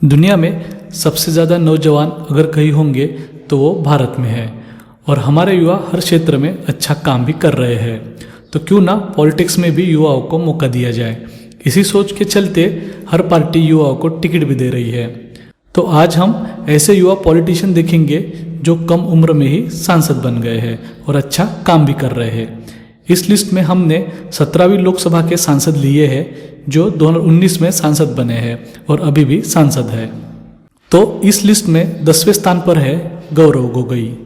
दुनिया में सबसे ज़्यादा नौजवान अगर कहीं होंगे तो वो भारत में है और हमारे युवा हर क्षेत्र में अच्छा काम भी कर रहे हैं। तो क्यों ना पॉलिटिक्स में भी युवाओं को मौका दिया जाए। इसी सोच के चलते हर पार्टी युवाओं को टिकट भी दे रही है। तो आज हम ऐसे युवा पॉलिटिशियन देखेंगे जो कम उम्र में ही सांसद बन गए हैं और अच्छा काम भी कर रहे हैं। इस लिस्ट में हमने 17वीं लोकसभा के सांसद लिए हैं जो 2019 में सांसद बने हैं और अभी भी सांसद है। तो इस लिस्ट में 10वें स्थान पर है गौरव गोगोई।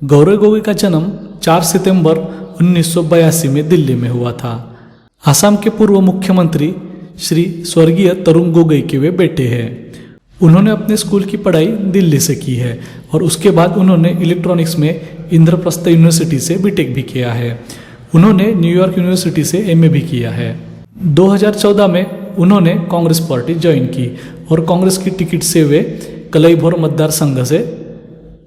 गौरव गोगोई का जन्म 4 सितंबर 1982 में दिल्ली में हुआ था। असम के पूर्व मुख्यमंत्री श्री स्वर्गीय तरुण गोगोई के वे बेटे हैं। उन्होंने अपने स्कूल की पढ़ाई दिल्ली से की है और उसके बाद उन्होंने इलेक्ट्रॉनिक्स में इंद्रप्रस्थ यूनिवर्सिटी से बीटेक भी किया है। उन्होंने न्यूयॉर्क यूनिवर्सिटी से एमए भी किया है। 2014 में उन्होंने कांग्रेस पार्टी ज्वाइन की और कांग्रेस की टिकट से वे कलईभोर मतदार संघ से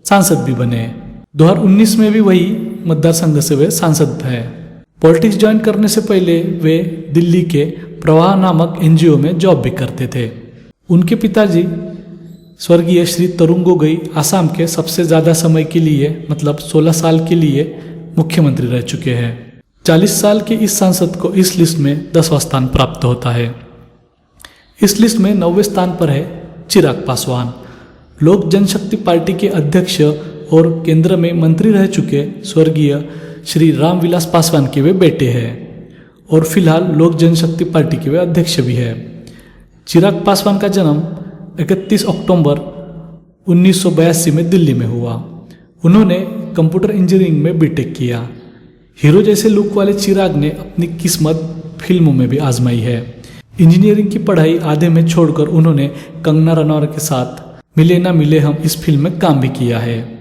सांसद भी बने। 2019 में भी वही मतदार संघ से वे सांसद हैं। पॉलिटिक्स ज्वाइन करने से पहले वे दिल्ली के प्रवाह नामक एनजीओ में जॉब भी करते थे। उनके पिताजी स्वर्गीय श्री तरुण गोगोई असम के सबसे ज़्यादा समय के लिए मतलब 16 साल के लिए मुख्यमंत्री रह चुके हैं। 40 साल के इस सांसद को इस लिस्ट में 10वां स्थान प्राप्त होता है। इस लिस्ट में 9वें स्थान पर है चिराग पासवान। लोक जनशक्ति पार्टी के अध्यक्ष और केंद्र में मंत्री रह चुके स्वर्गीय श्री रामविलास पासवान के वे बेटे हैं और फिलहाल लोक जनशक्ति पार्टी के वे अध्यक्ष भी है। चिराग पासवान का जन्म 31 अक्टूबर 1982 में दिल्ली में हुआ। उन्होंने कंप्यूटर इंजीनियरिंग में बीटेक किया। हीरो जैसे लुक वाले चिराग ने अपनी किस्मत फिल्मों में भी आजमाई है। इंजीनियरिंग की पढ़ाई आधे में छोड़कर उन्होंने कंगना रनौत के साथ मिले ना मिले हम इस फिल्म में काम भी किया है।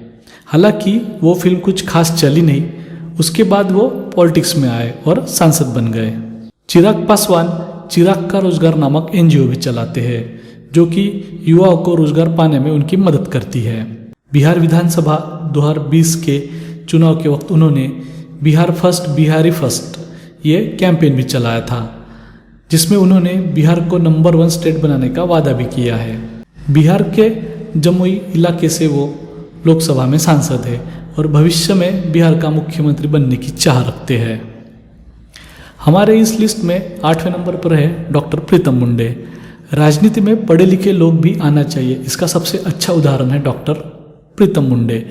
हालांकि वो फिल्म कुछ खास चली नहीं। उसके बाद वो पॉलिटिक्स में आए और सांसद बन गए। चिराग पासवान चिराग का रोजगार नामक एनजीओ भी चलाते हैं जो कि युवाओं को रोजगार पाने में उनकी मदद करती है। बिहार विधानसभा 2020 के चुनाव के वक्त उन्होंने बिहार फर्स्ट बिहारी फर्स्ट ये कैंपेन भी चलाया था जिसमें उन्होंने बिहार को नंबर 1 स्टेट बनाने का वादा भी किया है। बिहार के जमुई इलाके से वो लोकसभा में सांसद है और भविष्य में बिहार का मुख्यमंत्री बनने की चाह रखते हैं। हमारे इस लिस्ट में 8वें नंबर पर है डॉक्टर प्रीतम मुंडे। राजनीति में पढ़े लिखे लोग भी आना चाहिए, इसका सबसे अच्छा उदाहरण है डॉक्टर प्रीतम मुंडे।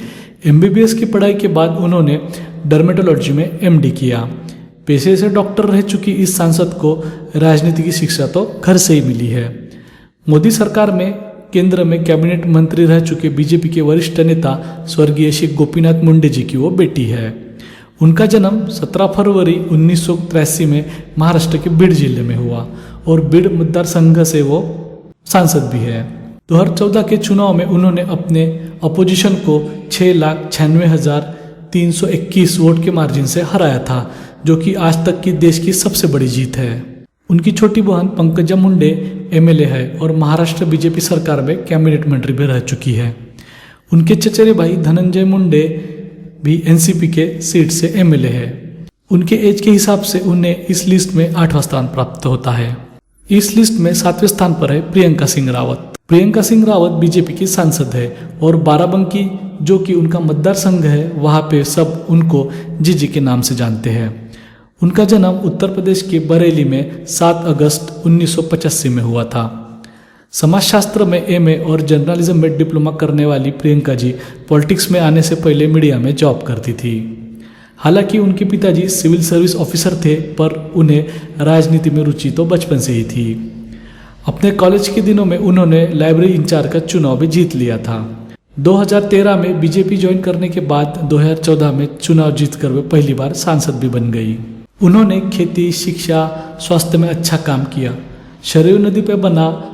एमबीबीएस की पढ़ाई के बाद उन्होंने डर्मेटोलॉजी में एमडी किया। पेशे से डॉक्टर रह चुकी इस सांसद को राजनीति की शिक्षा तो घर से ही मिली है। मोदी सरकार में केंद्र में कैबिनेट मंत्री रह चुके बीजेपी के वरिष्ठ नेता स्वर्गीय श्री गोपीनाथ मुंडे जी की वो बेटी है। उनका जन्म 17 फरवरी 1983 में महाराष्ट्र के बीड जिले में हुआ और बीड मतदार संघ से वो सांसद भी है। 2014 के चुनाव में उन्होंने अपने अपोजिशन को 6,96,321 वोट के मार्जिन से हराया था जो कि आज तक की देश की सबसे बड़ी जीत है। उनकी छोटी बहन पंकजा मुंडे एमएलए है और महाराष्ट्र बीजेपी सरकार में कैबिनेट मंत्री भी रह चुकी है। उनके चचेरे भाई धनंजय मुंडे भी एनसीपी के सीट से एमएलए है। उनके एज के हिसाब से उन्हें इस लिस्ट में 8वां स्थान प्राप्त होता है। इस लिस्ट में 7वें स्थान पर है प्रियंका सिंह रावत। प्रियंका सिंह रावत बीजेपी की सांसद है और बाराबंकी जो कि उनका मतदार संघ है वहाँ पे सब उनको जीजी के नाम से जानते हैं। उनका जन्म उत्तर प्रदेश के बरेली में 7 अगस्त 1985 में हुआ था। समाजशास्त्र में एमए और जर्नलिज्म में डिप्लोमा करने वाली प्रियंका जी पॉलिटिक्स में आने से पहले मीडिया में जॉब करती थी। हालांकि उनके पिताजी सिविल सर्विस ऑफिसर थे पर उन्हें राजनीति में रुचि तो बचपन से ही थी। अपने कॉलेज के दिनों में उन्होंने लाइब्रेरी इंचार्ज का चुनाव भी जीत लिया था। 2013 में बीजेपी ज्वाइन करने के बाद 2014 में चुनाव जीतकर वे पहली बार सांसद भी बन गई। उन्होंने खेती, शिक्षा, स्वास्थ्य में अच्छा काम किया। सरयू नदी पर बना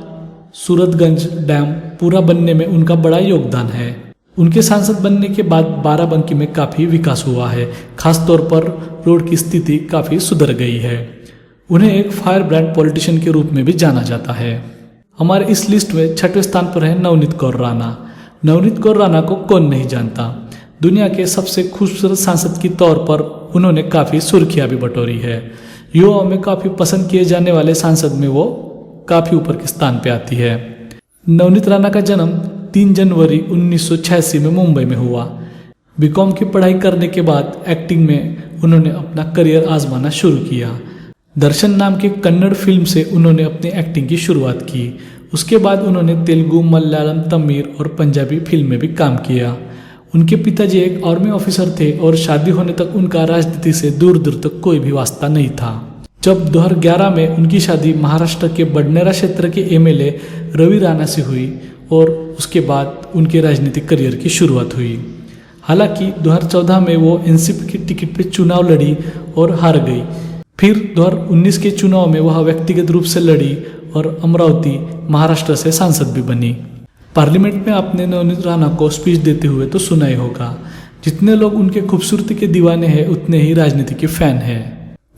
सूरतगंज डैम पूरा बनने में उनका बड़ा योगदान है। उनके सांसद बनने के बाद बाराबंकी में काफ़ी विकास हुआ है। खासतौर पर रोड की स्थिति काफ़ी सुधर गई है। उन्हें एक फायर ब्रांड पॉलिटिशियन के रूप में भी जाना जाता है। हमारे इस लिस्ट में 6वें स्थान पर है नवनीत कौर राणा। नवनीत कौर राणा को कौन नहीं जानता। दुनिया के सबसे खूबसूरत सांसद के तौर पर उन्होंने काफ़ी सुर्खियाँ भी बटोरी है। युवाओं में काफ़ी पसंद किए जाने वाले सांसद में वो काफ़ी ऊपर के स्थान पे आती है। नवनीत राणा का जन्म 3 जनवरी 1986 में मुंबई में हुआ। बीकॉम की पढ़ाई करने के बाद एक्टिंग में उन्होंने अपना करियर आजमाना शुरू किया। दर्शन नाम की कन्नड़ फिल्म से उन्होंने अपनी एक्टिंग की शुरुआत की। उसके बाद उन्होंने तेलुगु, मलयालम, तमिल और पंजाबी फिल्म में भी काम किया। उनके पिताजी एक आर्मी ऑफिसर थे और शादी होने तक उनका राजनीति से दूर दूर तक कोई भी वास्ता नहीं था। जब 2011 में उनकी शादी महाराष्ट्र के बडनेरा क्षेत्र के एमएलए रवि राणा से हुई और उसके बाद उनके राजनीतिक करियर की शुरुआत हुई। हालांकि 2014 में वो एनसीपी की टिकट पर चुनाव लड़ी और हार गई। फिर 2019 के चुनाव में वह व्यक्तिगत रूप से लड़ी और अमरावती, महाराष्ट्र से सांसद भी बनी। पार्लियामेंट में आपने नवनीत राणा को स्पीच देते हुए तो सुना ही होगा। जितने लोग उनके खूबसूरती के दीवाने हैं उतने ही राजनीति के फैन हैं।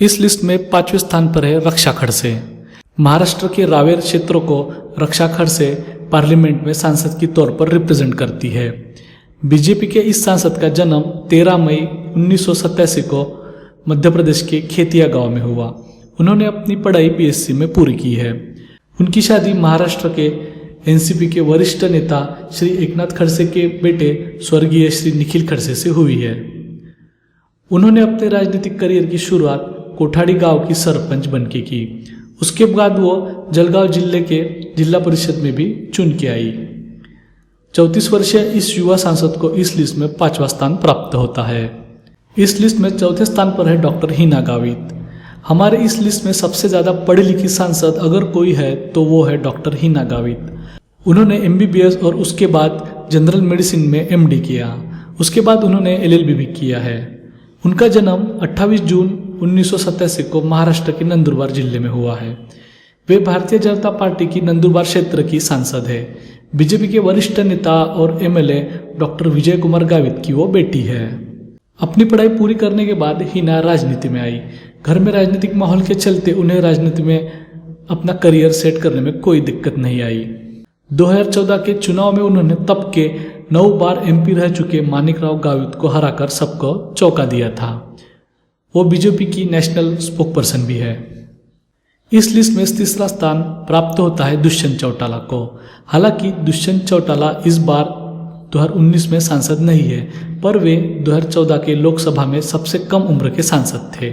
इस लिस्ट में 5वें स्थान पर है रक्षा खड़से। महाराष्ट्र के रावेर क्षेत्र को रक्षा खड़से पार्लियामेंट में सांसद के तौर पर रिप्रेजेंट करती है। बीजेपी के इस सांसद का जन्म 13 मई 1987 को मध्य प्रदेश के खेतिया गांव में हुआ। उन्होंने अपनी पढ़ाई बीएससी में पूरी की है। उनकी शादी महाराष्ट्र के एनसीपी के वरिष्ठ नेता श्री एकनाथ खड़से के बेटे स्वर्गीय श्री निखिल खड़से से हुई है। उन्होंने अपने राजनीतिक करियर की शुरुआत कोठाड़ी गांव की सरपंच बनके की। उसके बाद वो जलगांव जिले के जिला परिषद में भी चुन के आई। 34 वर्षीय इस युवा सांसद को इस लिस्ट में 5वां स्थान प्राप्त होता है। इस लिस्ट में 4थे स्थान पर है डॉक्टर हिना गावित। हमारे इस लिस्ट में सबसे ज़्यादा पढ़ी लिखी सांसद अगर कोई है तो वो है डॉक्टर हिना गावित। उन्होंने MBBS और उसके बाद जनरल मेडिसिन में MD किया। उसके बाद उन्होंने LLB भी किया है। उनका जन्म 28 जून 1987 को महाराष्ट्र के नंदुरबार जिले में हुआ है। वे भारतीय जनता पार्टी की नंदुरबार क्षेत्र की सांसद है। बीजेपी के वरिष्ठ नेता और MLA डॉक्टर विजय कुमार गावित की वो बेटी है। अपनी पढ़ाई पूरी करने के बाद हिना राजनीति में आई। घर में राजनीतिक माहौल के चलते उन्हें राजनीति में अपना करियर सेट करने में कोई दिक्कत नहीं आई। 2014 के चुनाव में उन्होंने तब के 9 बार MP रह चुके मानिकराव गावित को हराकर सबको चौंका दिया था। वो बीजेपी की नेशनल स्पोकपर्सन भी है। इस लिस्ट में 3रा स्थान प्राप्त होता है दुष्यंत चौटाला को। हालांकि दुष्यंत चौटाला इस बार 2019 में सांसद नहीं है, पर वे 2014 के लोकसभा में सबसे कम उम्र के सांसद थे।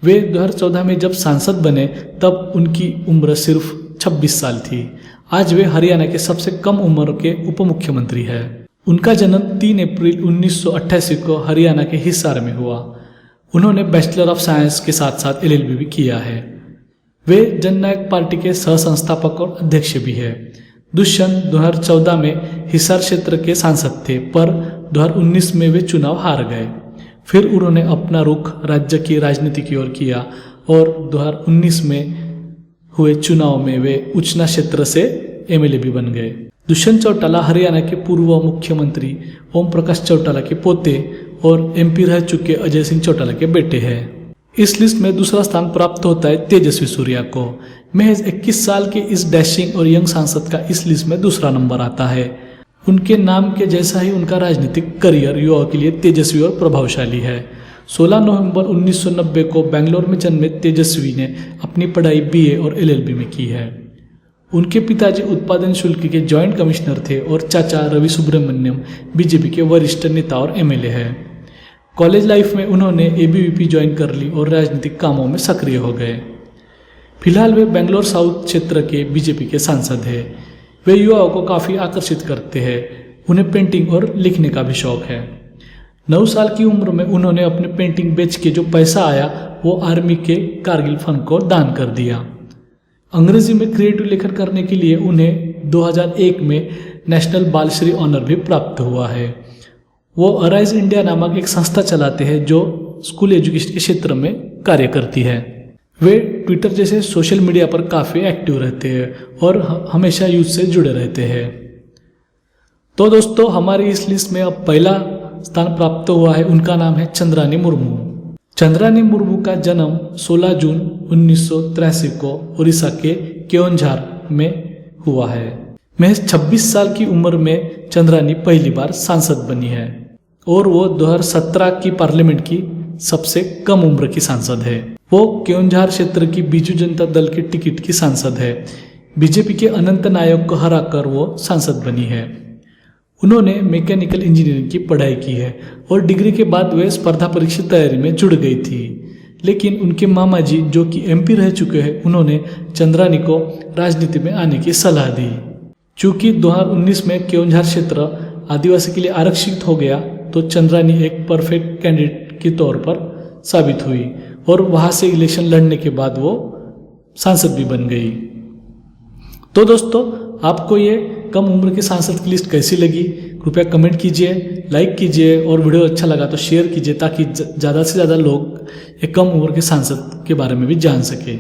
वे 2014 में जब सांसद बने तब उनकी उम्र सिर्फ 26 साल थी। आज वे हरियाणा के सबसे कम उम्र के उप मुख्यमंत्री हैं। उनका जन्म 3 अप्रैल 1988 को हरियाणा के हिसार में हुआ। उन्होंने बैचलर ऑफ साइंस के साथ साथ LLB भी किया है। वे जननायक पार्टी के सह संस्थापक और अध्यक्ष भी हैं। दुष्यंत 2014 में हिसार क्षेत्र के सांसद थे, पर 2019 में वे चुनाव हार गए। फिर उन्होंने अपना रुख राज्य की राजनीति की ओर किया और 2019 में हुए चुनाव में वे उचना क्षेत्र से MLA भी बन गए। दुष्यंत चौटाला हरियाणा के पूर्व मुख्यमंत्री ओम प्रकाश चौटाला के पोते और MP रह चुके अजय सिंह चौटाला के बेटे हैं। इस लिस्ट में 2रा स्थान प्राप्त होता है तेजस्वी सूर्या को। महज 21 साल के इस डैशिंग और यंग सांसद का इस लिस्ट में 2रा नंबर आता है। उनके नाम के जैसा ही उनका राजनीतिक करियर युवाओं के लिए तेजस्वी और प्रभावशाली है। 16 नवंबर 1990 को बेंगलोर में जन्मे तेजस्वी ने अपनी पढ़ाई BA और LLB में की है। उनके पिताजी उत्पादन शुल्क के जॉइंट कमिश्नर थे और चाचा रवि सुब्रमण्यम बीजेपी के वरिष्ठ नेता और MLA हैं। कॉलेज लाइफ में उन्होंने ABVP ज्वाइन कर ली और राजनीतिक कामों में सक्रिय हो गए। फिलहाल वे बेंगलोर साउथ क्षेत्र के बीजेपी के सांसद हैं। वे युवाओं को काफ़ी आकर्षित करते हैं। उन्हें पेंटिंग और लिखने का भी शौक है। 9 साल की उम्र में उन्होंने अपने पेंटिंग बेच के जो पैसा आया वो आर्मी के कारगिल फंड को दान कर दिया। अंग्रेजी में क्रिएटिव लेखन करने के लिए उन्हें 2001 में नेशनल बालश्री ऑनर भी प्राप्त हुआ है। वो अराइज इंडिया नामक एक संस्था चलाते हैं जो स्कूल एजुकेशन के क्षेत्र में कार्य करती है। वे ट्विटर जैसे सोशल मीडिया पर काफ़ी एक्टिव रहते हैं और हमेशा यूथ से जुड़े रहते हैं। तो दोस्तों, हमारी इस लिस्ट में अब पहला स्थान प्राप्त हुआ है। उनका नाम है चंद्रानी मुर्मू। चंद्रानी मुर्मू का जन्म 16 जून 1983 को उड़ीसा के केओंझार में हुआ है। महज 26 साल की उम्र में चंद्रानी पहली बार सांसद बनी है और वो 2017 की पार्लियामेंट की सबसे कम उम्र की सांसद है। वो केओंझार क्षेत्र की बीजू जनता दल के टिकट की सांसद है। बीजेपी के अनंत नायक को हराकर वो सांसद बनी है। उन्होंने मैकेनिकल इंजीनियरिंग की पढ़ाई की है और डिग्री के बाद वे स्पर्धा परीक्षा तैयारी में जुड़ गई थी। लेकिन उनके मामा जी जो कि एमपी रह चुके हैं, उन्होंने चंद्रानी को राजनीति में आने की सलाह दी। चूंकि 2019 में केओंझार क्षेत्र आदिवासी के लिए आरक्षित हो गया, तो चंद्रानी एक परफेक्ट कैंडिडेट के तौर पर साबित हुई और वहां से इलेक्शन लड़ने के बाद वो सांसद भी बन गई। तो दोस्तों, आपको ये कम उम्र के सांसद की लिस्ट कैसी लगी? कृपया कमेंट कीजिए, लाइक कीजिए और वीडियो अच्छा लगा तो शेयर कीजिए, ताकि ज़्यादा से ज़्यादा लोग एक कम उम्र के सांसद के बारे में भी जान सके।